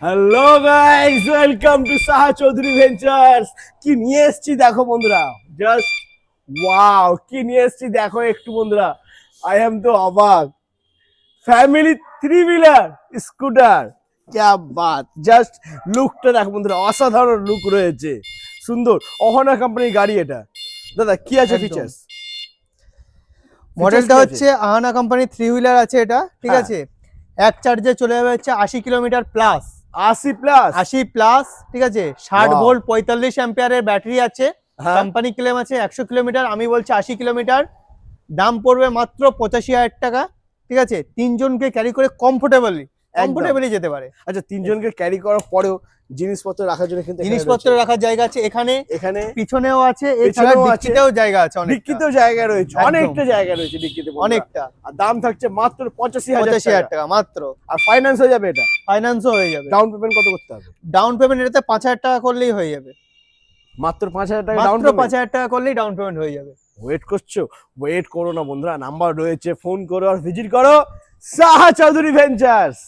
Hello guys, welcome to Saha Chowdhury ventures. কি নিয়ে এসেছি দেখো বন্ধুরা, জাস্ট ওয়াও! কি নিয়ে এসেছি দেখো একটু বন্ধুরা, আই এম তো অবাক। ফ্যামিলি থ্রি হুইলার স্কুটার, ক্যা বাত! জাস্ট লুকটা দেখো বন্ধুরা, অসাধারণ লুক রয়েছে, সুন্দর। অহনা কোম্পানির গাড়ি এটা। দাদা কি আছে একদম। ফিচার্স? মডেলটা হচ্ছে আহানা কোম্পানি থ্রি হুইলার আছে এটা, ঠিক হ্যাঁ। আছে। এক চার্জে চলে যাবে হচ্ছে 80 কিলোমিটার প্লাস, 80 প্লাস। 80 প্লাস, ঠিক আছে। 60 Wow. ভোল্ট 45 অ্যাম্পিয়ারের ব্যাটারি আছে। হ্যাঁ। কোম্পানি ক্লেম আছে 100 কিলোমিটার, আমি বলছি 80 কিলোমিটার। দাম পড়বে মাত্র 85,000 টাকা, ঠিক আছে। তিনজনকে ক্যারি করে কমফোর্টেবলি যেতে পারে। আচ্ছা, তিনজনকে ক্যারি করার পরেও জিনিসপত্র রাখার জন্য কিন্তু এখানে জিনিসপত্র রয়েছে। রাখার জায়গা আছে এখানে, এখানে পিছনেও আছে, এছাড়া পেছনেও আছে, ডিক্কিতেও জায়গা আছে, ডিক্কিতেও জায়গা রয়েছে, একদম। অনেকটা জায়গা রয়েছে ডিক্কিতে বন্ধুরা। অনেকটা। আর দাম থাকছে মাত্র 85,000 85,000 টাকা। টাকা মাত্র। আর ফাইন্যান্স হয়ে যাবে এটা। ফাইন্যান্সও হয়ে যাবে। ডাউন পেমেন্ট কত করতে হবে? ডাউন পেমেন্ট এটাতে 5,000 টাকা করলেই হয়ে যাবে। মাত্র 5,000 টাকা ডাউন মাত্র পেমেন্ট। 5,000 টাকা করলেই ডাউন পেমেন্ট হয়ে যাবে। ওয়েট করছো? ওয়েট করো না বন্ধুরা, নাম্বার রয়েছে, ফোন করো আর ভিজিট করো সাহা চৌধুরী ভেঞ্চার্স।